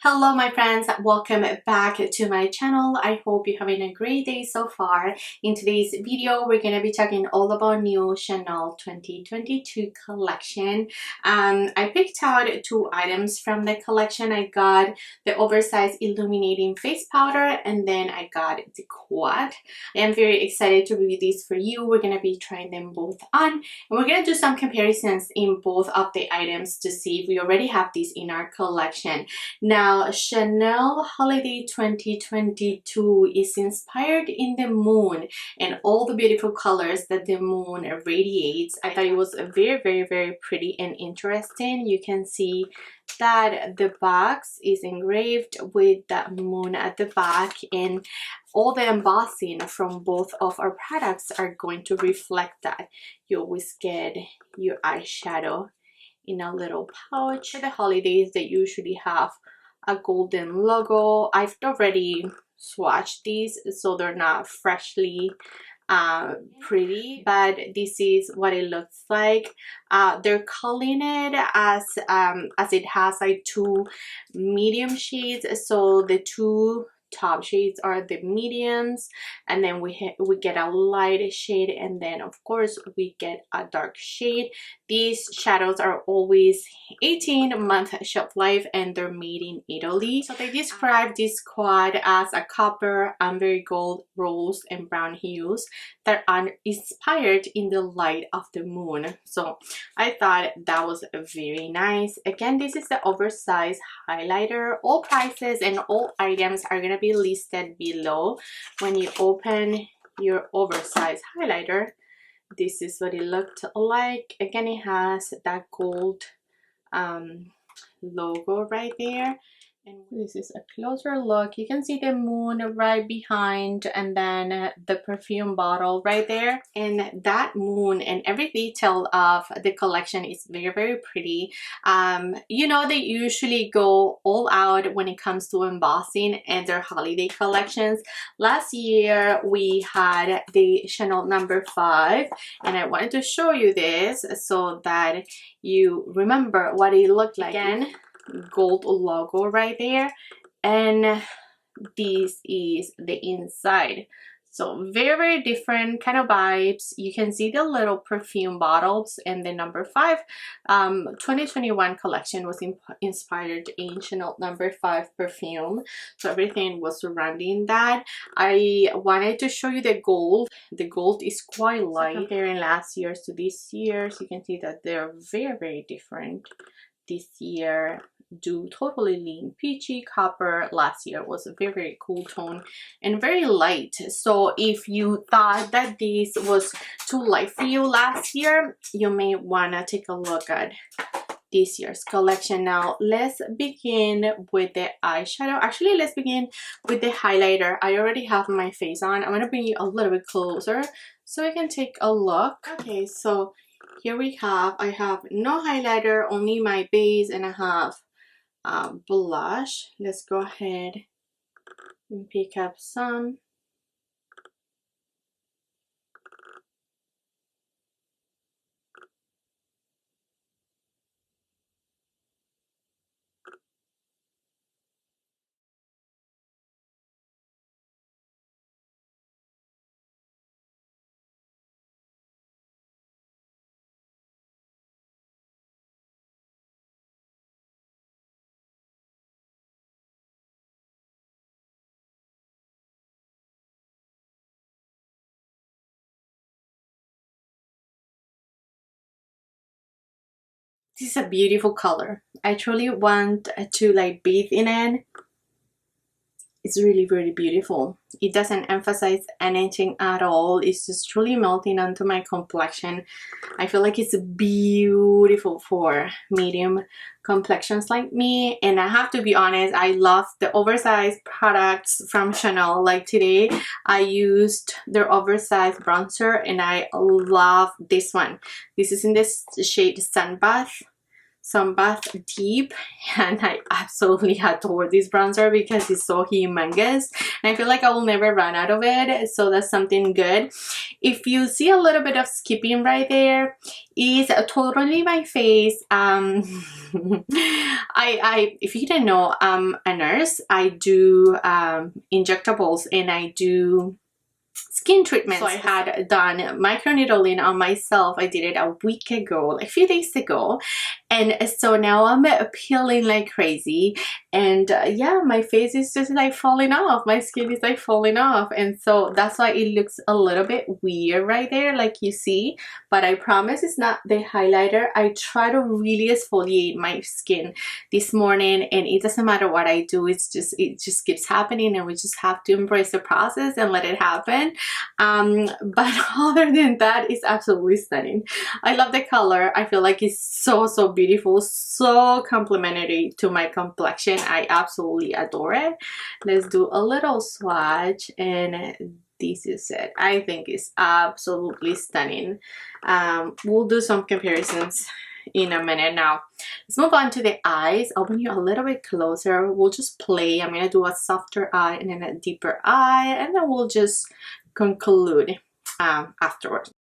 Hello my friends, welcome back to my channel. I hope you're having a great day so far. In today's video, we're going to be talking all about new Chanel 2022 collection. I picked out two items from the collection. I got the oversized illuminating face powder and then I got the quad. I am very excited to review these for you. We're going to be trying them both on and we're going to do some comparisons in both of the items to see if we already have these in our collection. Now, Chanel Holiday 2022 is inspired in the moon and all the beautiful colors that the moon radiates. I thought it was very pretty and interesting. You can see that the box is engraved with that moon at the back, and all the embossing from both of our products are going to reflect that. You always get your eyeshadow in a little pouch. For the holidays, they usually have a golden logo. I've already swatched these, so they're not freshly pretty, but this is what it looks like. They're calling it as it has like two medium shades, so the two top shades are the mediums, and then we get a light shade, and then of course we get a dark shade. These shadows are always 18-month shelf life and they're made in Italy. So they describe this quad as a copper, amber gold, rose and brown hues that are inspired in the light of the moon. So I thought that was very nice. Again, this is the oversized highlighter. All prices and all items are going to be listed below. When you open your oversized highlighter, this is what it looked like. Again, it has that gold logo right there, and this is a closer look. You can see the moon right behind, and then the perfume bottle right there, and that moon and every detail of the collection is very pretty. You know, they usually go all out when it comes to embossing and their holiday collections. Last year we had the Chanel number 5, and I wanted to show you this so that you remember what it looked like. Again, gold logo right there, and this is the inside. So very different kind of vibes. You can see the little perfume bottles, and the number 5 2021 collection was inspired in Chanel number 5 perfume, so everything was surrounding that. I wanted to show you the gold. The gold is quite light. So comparing last year's to this year's, you can see that they're very different. This year do totally lean peachy copper. Last year was a very cool tone and very light. So if you thought that this was too light for you last year, you may want to take a look at this year's collection. Now let's begin with the eyeshadow. Actually, let's begin with the highlighter. I already have my face on. I'm going to bring you a little bit closer so we can take a look. Okay, so here we have, I have no highlighter, only my base, and I have blush. Let's go ahead and pick up some. This is a beautiful color. I truly want to like bathe in it. It's really beautiful. It doesn't emphasize anything at all. It's just truly melting onto my complexion. I feel like it's beautiful for medium complexions like me. And I have to be honest, I love the oversized products from Chanel. Like today, I used their oversized bronzer and I love this one. This is in this shade Sunbath. some Bath Deep, and I absolutely adore this bronzer because it's so humongous and I feel like I will never run out of it, so that's something good. If you see a little bit of skipping right there, is totally my face. If you didn't know, I'm a nurse. I do injectables and I do skin treatments. So I had done microneedling on myself. I did it a week ago, like a few days ago, and so now I'm peeling like crazy, and yeah, my face is just like falling off, my skin is like falling off, and so that's why it looks a little bit weird right there, like you see. But I promise it's not the highlighter. I try to really exfoliate my skin this morning, and it doesn't matter what I do, it just keeps happening, and we just have to embrace the process and let it happen. But other than that, it's absolutely stunning. I love the color. I feel like it's so beautiful, so complimentary to my complexion. I absolutely adore it. Let's do a little swatch, and this is it. I think it's absolutely stunning. We'll do some comparisons in a minute. Now let's move on to the eyes. I'll bring you a little bit closer. We'll just play. I'm gonna do a softer eye and then a deeper eye, and then we'll just conclude afterwards.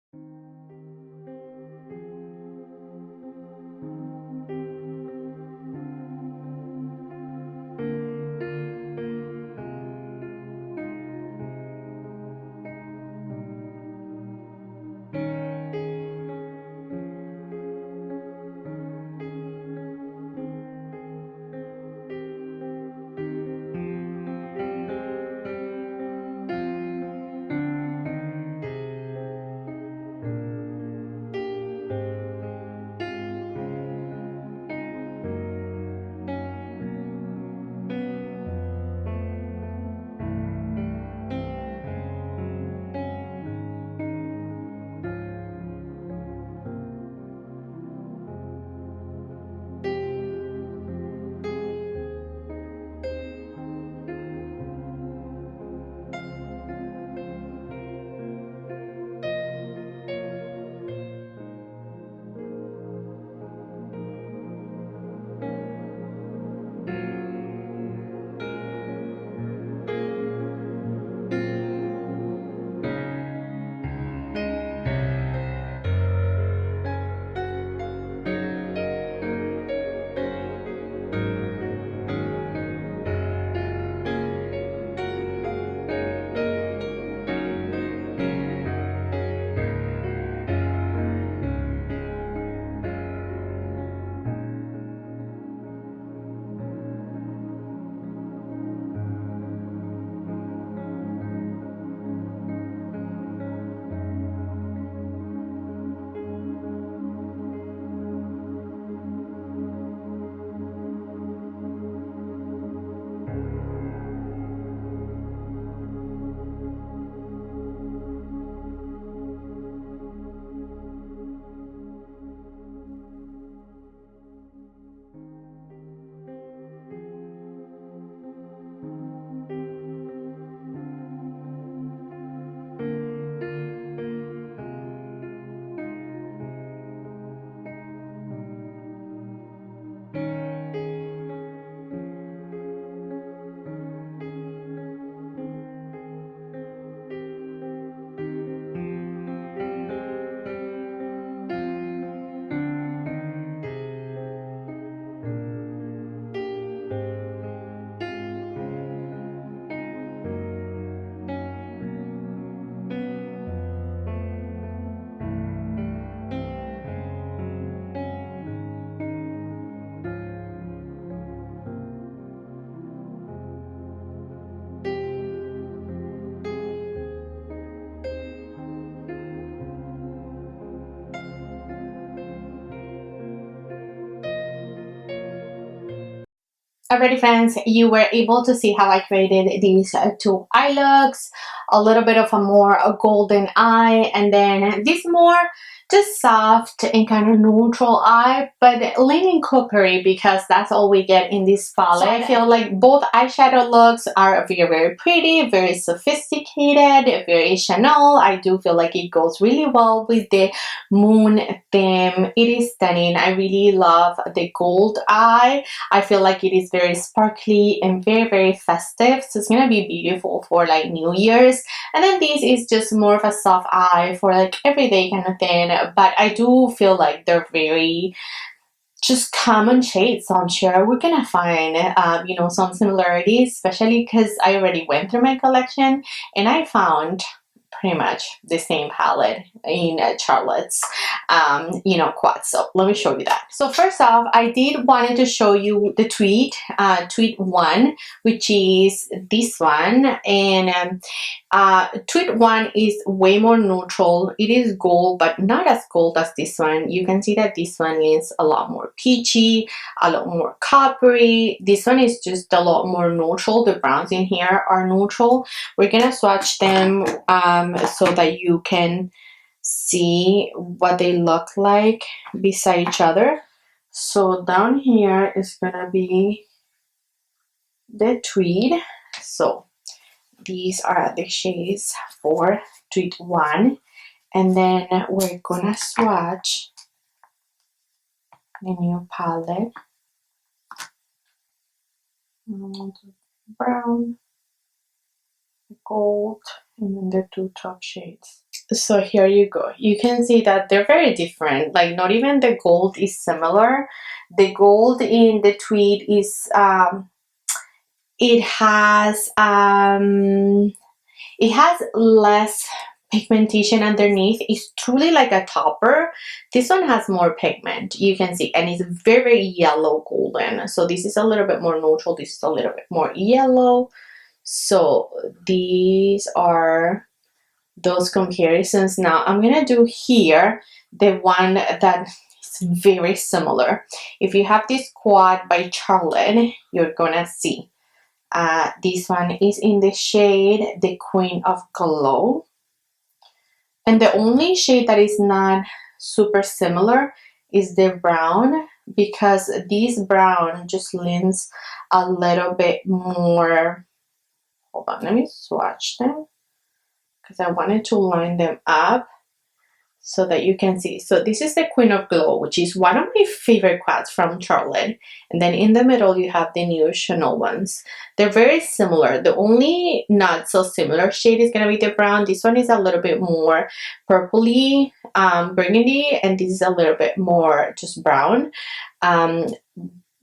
Alrighty friends, you were able to see how I created these two eye looks, a little bit of a more golden eye, and then this more just soft and kind of neutral eye, but leaning coppery because that's all we get in this palette. So I feel like both eyeshadow looks are very pretty, very sophisticated, very Chanel. I do feel like it goes really well with the moon theme. It is stunning. I really love the gold eye. I feel like it is very sparkly and very festive, so it's gonna be beautiful for like New Year's. And then this is just more of a soft eye for like everyday kind of thing, but I do feel like they're very just common shades, so I'm sure we're gonna find you know, some similarities, especially because I already went through my collection and I found pretty much the same palette in Charlotte's you know, quad. So let me show you that. So first off, I did wanted to show you the tweed 1, which is this one, and tweed 1 is way more neutral. It is gold, but not as gold as this one. You can see that this one is a lot more peachy, a lot more coppery. This one is just a lot more neutral. The browns in here are neutral. We're gonna swatch them so that you can see what they look like beside each other. So down here is gonna be the tweed. So these are the shades for tweed 1, and then we're gonna swatch the new palette. Brown, gold, and then the two top shades. So here you go. You can see that they're very different. Like not even the gold is similar. The gold in the tweed is it has less pigmentation underneath. It's truly like a topper. This one has more pigment, you can see, and it's very yellow golden. So this is a little bit more neutral, this is a little bit more yellow. So these are those comparisons. Now I'm gonna do here the one that is very similar. If you have this quad by Charlotte, you're gonna see this one is in the shade the Queen of Glow, and the only shade that is not super similar is the brown, because this brown just leans a little bit more. Hold on, let me swatch them because I wanted to line them up so that you can see. So this is the Queen of Glow, which is one of my favorite quads from Charlotte. And then in the middle, you have the new Chanel ones. They're very similar. The only not so similar shade is going to be the brown. This one is a little bit more purpley, burgundy, and this is a little bit more just brown.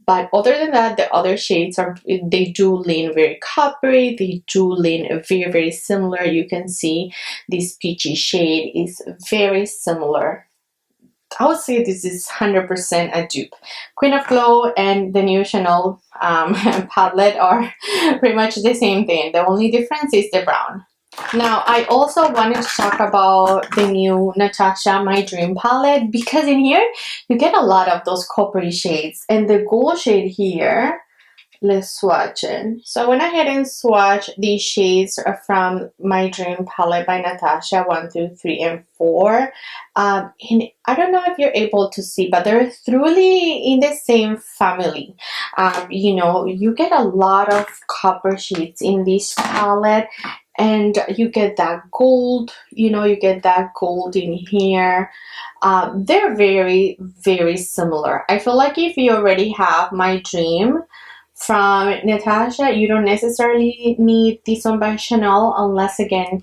But other than that, the other shades they do lean very coppery. They do lean very similar. You can see this peachy shade is very similar. I would say this is 100% a dupe. Queen of Glow and the new Chanel palette are pretty much the same thing. The only difference is the brown. Now, I also wanted to talk about the new Natasha My Dream palette, because in here you get a lot of those coppery shades, and the gold shade here, let's swatch it. So I went ahead and swatched these shades from My Dream palette by Natasha 1 through 3 and 4. And I don't know if you're able to see, but they're truly in the same family. You know, you get a lot of copper shades in this palette, and you get that gold, you know, you get that gold in here. They're very similar. I feel like if you already have My Dream from Natasha, you don't necessarily need this one by Chanel, unless again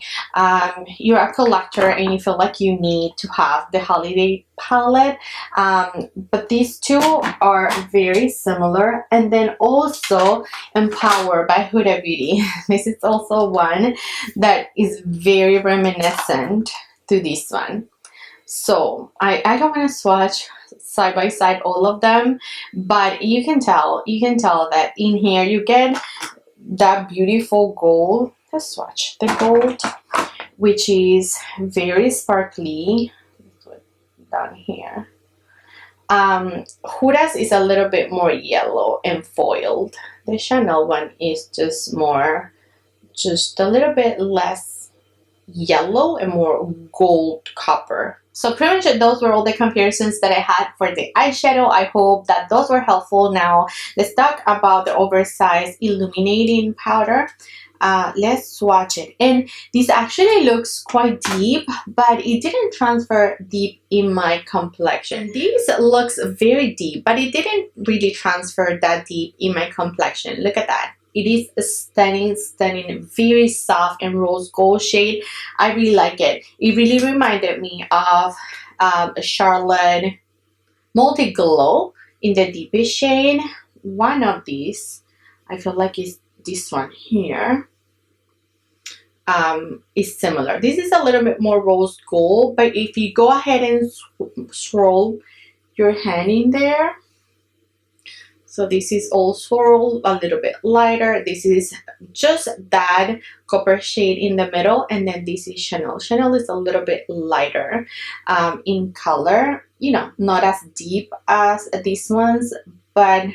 you're a collector and you feel like you need to have the holiday palette. But these two are very similar. And then also Empower by Huda Beauty. This is also one that is very reminiscent to this one. So I don't want to swatch side by side all of them, but you can tell that in here you get that beautiful gold. Let's swatch the gold, which is very sparkly. Down here, Huda's is a little bit more yellow and foiled The Chanel one is just more, just a little bit less yellow and more gold copper. So pretty much those were all the comparisons that I had for the eyeshadow. I hope that those were helpful. Now let's talk about the oversized illuminating powder. Let's swatch it, and this actually looks quite deep, but it didn't transfer deep in my complexion. This looks very deep, but it didn't really transfer that deep in my complexion. Look at that. It is a stunning, very soft and rose gold shade. I really like it. It really reminded me of Charlotte Multi Glow in the deepest shade. One of these, I feel like is this one here, is similar. This is a little bit more rose gold, but if you go ahead and swirl your hand in there, so this is all swirled a little bit lighter. This is just that copper shade in the middle, and then this is Chanel. Chanel is a little bit lighter in color, you know, not as deep as these ones, but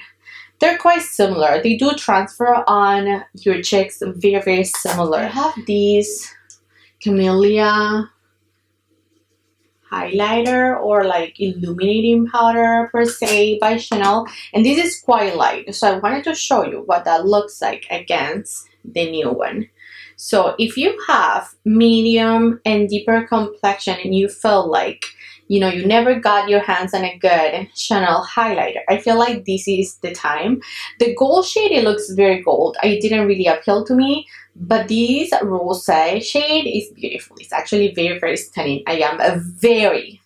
they're quite similar. They do transfer on your cheeks very similar. I have these Camellia highlighter or like illuminating powder per se by Chanel, and this is quite light, so I wanted to show you what that looks like against the new one. So if you have medium and deeper complexion and you feel like, you know, you never got your hands on a good Chanel highlighter, I feel like this is the time. The gold shade, it looks very gold. It didn't really appeal to me, but this rose shade is beautiful. It's actually very stunning. I am very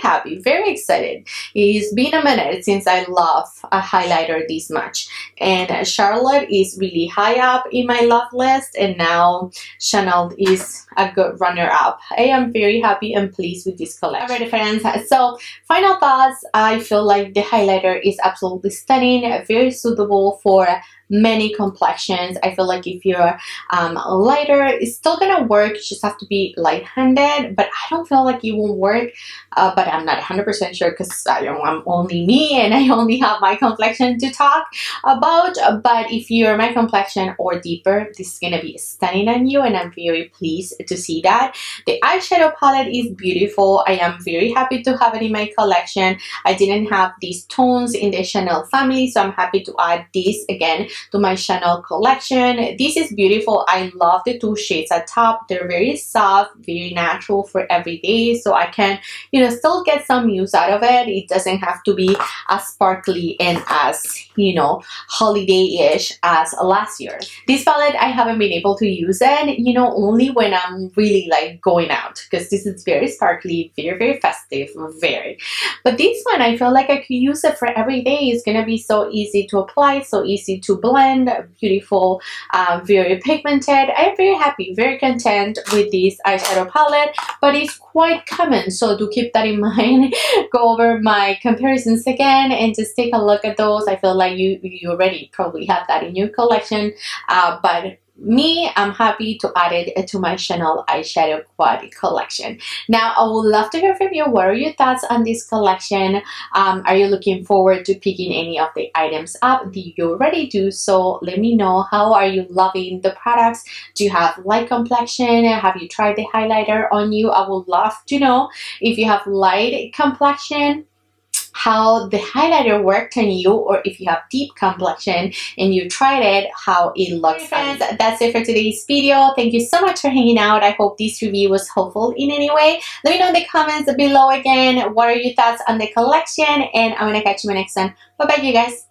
happy, very excited. It's been a minute since I love a highlighter this much, and Charlotte is really high up in my love list, and now Chanel is a good runner-up. I am very happy and pleased with this collection. Alright friends, so final thoughts. I feel like the highlighter is absolutely stunning, very suitable for many complexions. I feel like if you're lighter, it's still gonna work. You just have to be light-handed, but I don't feel like it won't work, but I'm not 100% sure because I'm only me and I only have my complexion to talk about. But if you're my complexion or deeper, this is gonna be stunning on you, and I'm very pleased to see that. The eyeshadow palette is beautiful. I am very happy to have it in my collection. I didn't have these tones in the Chanel family, so I'm happy to add this again to my Chanel collection. This is beautiful. I love the two shades at top. They're very soft, very natural for every day, so I can, you know, still get some use out of it. It doesn't have to be as sparkly and as, you know, holiday-ish as last year. This palette, I haven't been able to use it, you know, only when I'm really like going out, because this is very sparkly, very festive, very. But this one, I feel like I could use it for every day. It's gonna be so easy to apply, so easy to blend, beautiful, very pigmented. I'm very happy, very content with this eyeshadow palette, but it's quite common, so do keep that in mind. Go over my comparisons again and just take a look at those. I feel like you already probably have that in your collection, but me, I'm happy to add it to my Chanel eyeshadow quad collection. Now, I would love to hear from you. What are your thoughts on this collection? Are you looking forward to picking any of the items up? Do you already do so? Let me know. How are you loving the products? Do you have light complexion? Have you tried the highlighter on you? I would love to know. If you have light complexion, how the highlighter worked on you, or if you have deep complexion and you tried it, how it looks. Friends, that's it for today's video. Thank you so much for hanging out. I hope this review was helpful in any way. Let me know in the comments below again, what are your thoughts on the collection, and I'm gonna catch you in my next one. Bye bye you guys.